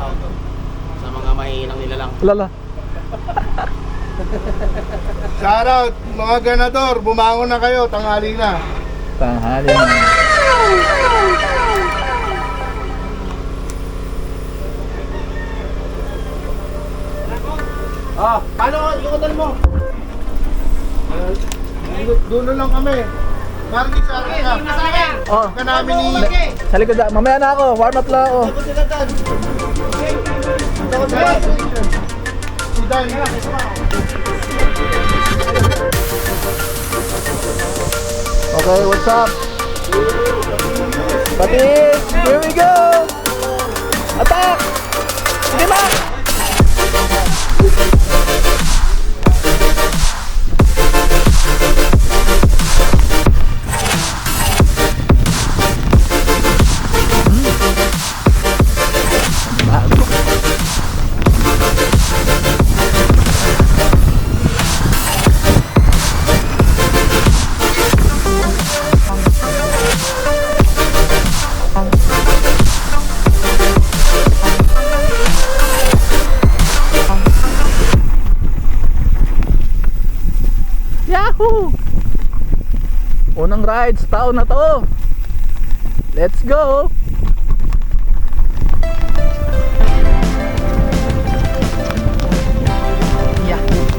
tawag doon. Sa mga mahihinang nilalang. Lala. Shoutout mga ganador, bumangon na kayo, tanghali na. Tanghali na. Paano yung hotel mo? Dulo lang kami. Marky sa akin ka. Oh, Ka namin ni... sa likod na. Mamaya na ako. Warm up lang ako. Si Dan. Okay, what's up? Patis! Here we go! Attack! Sige ba? Yahoo! Unang ride sa taon na to. Let's go! Yahoo!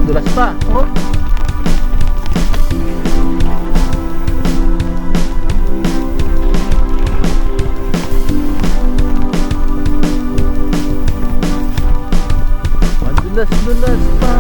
Dulas pa. Oh. Madulas-dulas pa.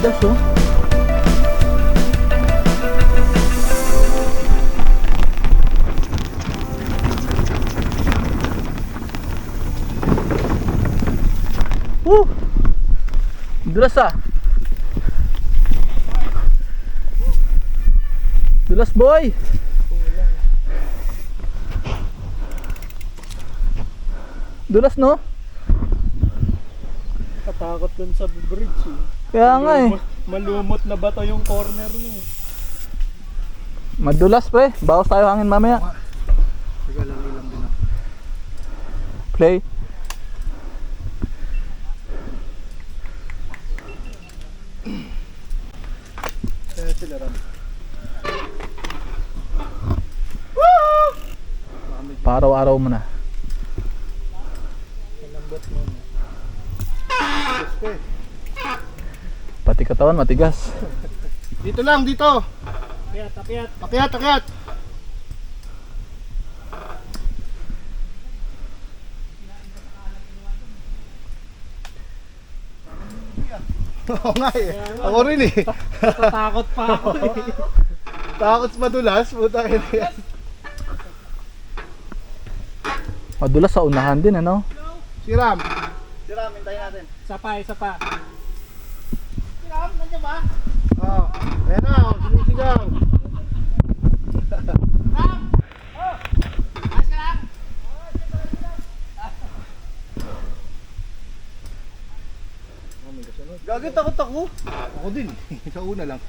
Das oh. Dulas ah. Dulas boy. Dulas no? Katakot dun sa bridge eh. Kaya nga eh. Malumot na bato yung corner mo. Madulas pre. Bawas tayo hangin mamaya. Sige lang ilang din ako. Play. Kaya sila ram. Paraw-araw mo na. Malambot mo. Pati katawan matigas. Dito lang, dito. Akyat, akyat. Akyat, akyat. Oo nga eh. Ako rin eh. Natatakot pa ako eh. Takot sa madulas, puta yan. Madulas sa unahan din ano. Si Ram. Si Ram, hintayin natin. Isa pa, isa pa. Si Ram, nandiyan ba? Oo. Ayan na, sumisigaw. Ram! Oh! Ayos ka lang? may kasunod. Gagi, takot ako. Ako din. Sa una lang.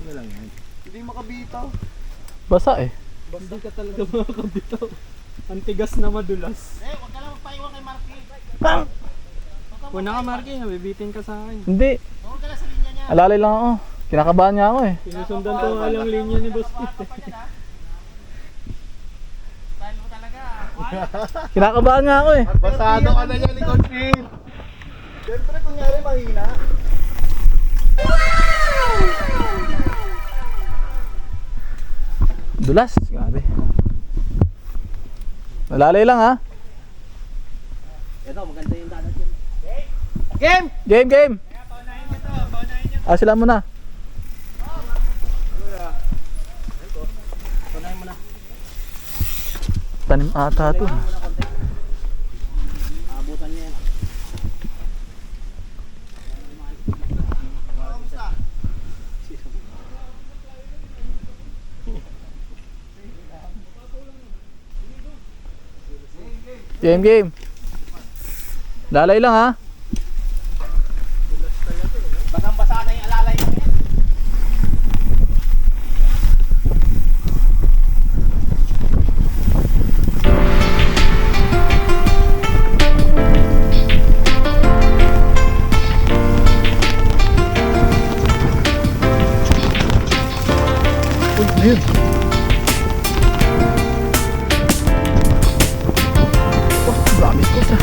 Una lang yan. Hindi makabitaw. Basa eh. Hindi ka talaga makakabitaw. Ang tigas na madulas. Eh, huwag ka lang magpaiwan kay Marky. Una ka, Marky, nabibitin ka sa akin. Hindi. Huwag ka lang sa linya niya. Alalay lang ako. Kinakabahan niya ako eh. Sinusundan ko nga lang linya ni Boss Pete. Style mo talaga. Kinakabahan nga ako eh. Basado ka na yan, Coach Phil. Siyempre, kunyari mahina. Dulas. Grabe. Alalay lang ha. Ito, maganda yung daan natin. Game! Game, game. Ah, sila muna. Tunahin mo na. Tanim ata to. Abutan niya yan. Game, game. Lalay lang ha. Basang-basa na yung alalay mo yan. Uy, ano yun? Wah, dami ko sa.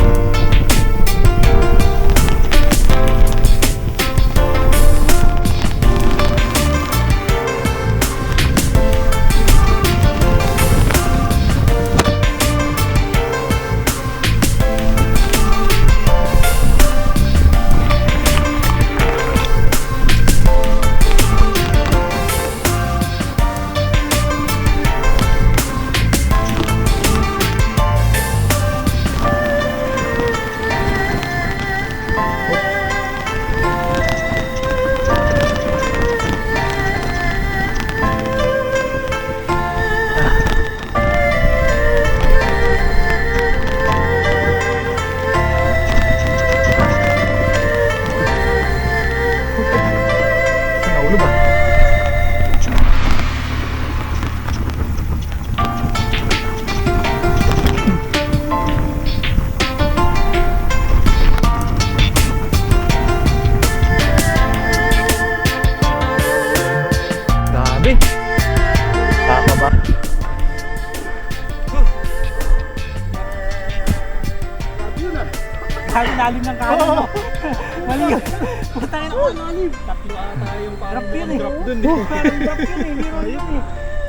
Nahulog ah. Grabe. Kakaba. Lalim ng kanan mo. Mali yun. Putangin ako, lalim. Tatlo ata yung parang Drop yun eh. drop dun eh. Parang drop yun eh, hindi roll yun eh.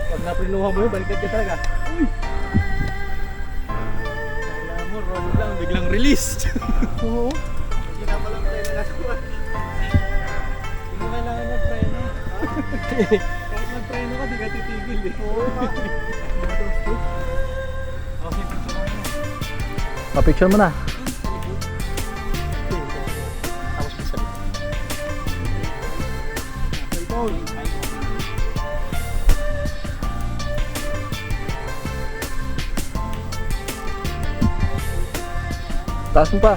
Pag naprinuha mo yun, baliktad ka talaga. Kala mo, roll lang, biglang release. Oo. Hindi na palang preno na tuwa. Hindi mo kailangan mag-preno. Kahit mag-preno ka, di ka titigil eh. Oo nga. Okay, picture mo. Pa-picture mo na. Tapos may sabi. Cellphone. Taas mo pa.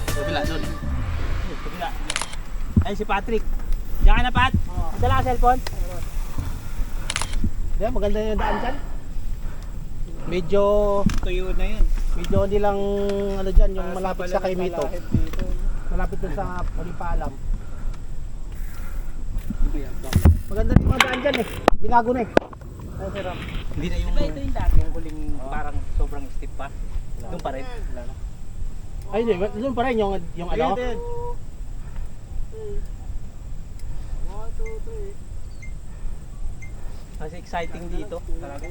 Kabila, doon. Ay, si Patrick. Diyan ka na, Pat. Dala ka cellphone. Di ba, maganda yung daan dyan. Medyo, Tuyo na yun. medyo hindi lang ano dyan, yung malapit sa kay Mito. Malapit dun sa Palipalam. Maganda yung mga daan dyan eh. Binago na eh. Ay, sir Ram. Hindi na yung... Ito yung dati, yung huling parang sobrang steep pa. Doon pa rin. Ay, hindi. Doon pa rin yung ano. Kasi exciting dito. Talaga.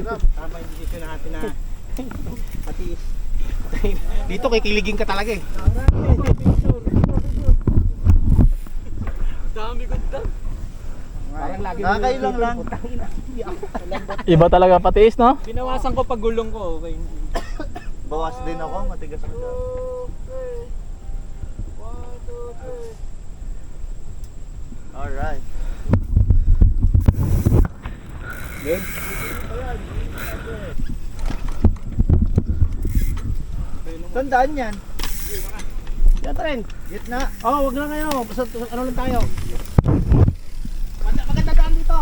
Tama yung decision natin na matiis. Dito kikiligin ka talaga eh. Dami ganda. Parang lagi Nakakailang lang. Iba talaga patiis, no? Binawasan ko pag gulong ko, okay. Bawas din ako, matigas na daw. Alright. Game. Tandaan yan. Yan tren. Gitna. Oh, wag lang kayo. Basta ano lang tayo. Maganda daan dito.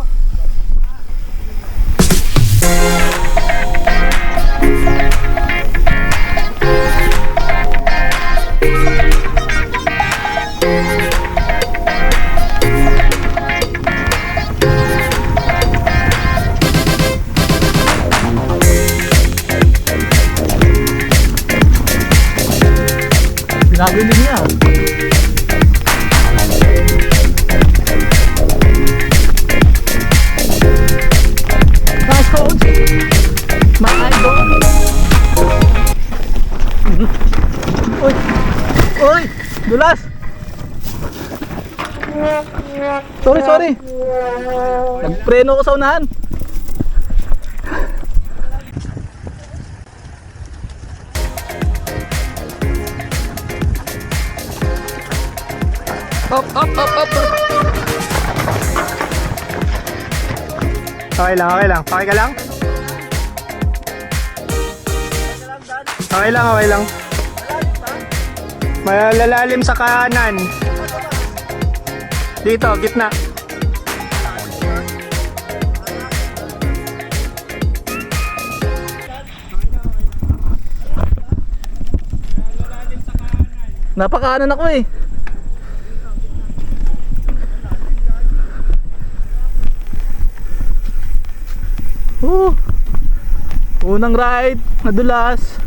Ginagawa niya. Nice coach. My idol. Uy! Uy! Dulas! Sorry. Nagpreno ko sa unahan. Up. Okay lang. Pakay ka lang. Okay lang. Malalalim sa kanan. Dito, gitna. Napakaanan ako eh. Unang ride, nadulas.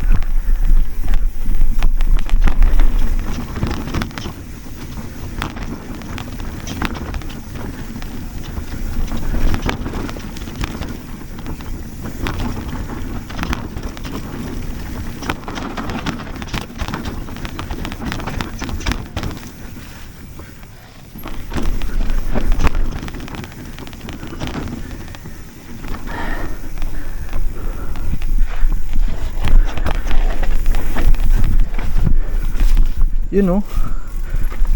Yun oh.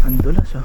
Ang dulas oh.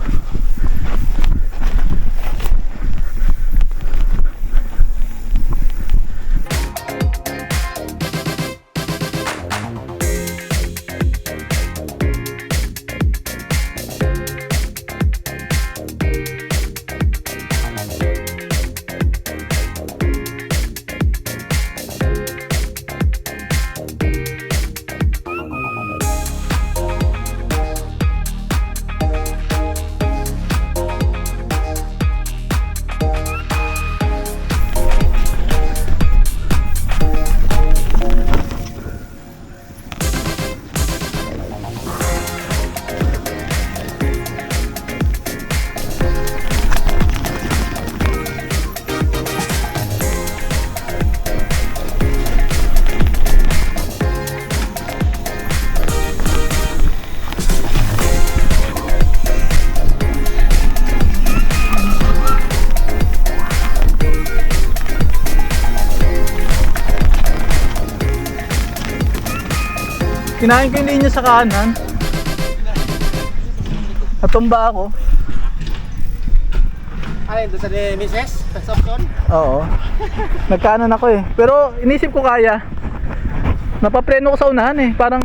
Kinain ko yung linya sa kanan. Natumba ako. Ano yun? Doon sa ni Mrs.? Sa Samson? Oo. Nagkanan ako eh. Pero inisip ko kaya. Napapreno ko sa unahan eh. Parang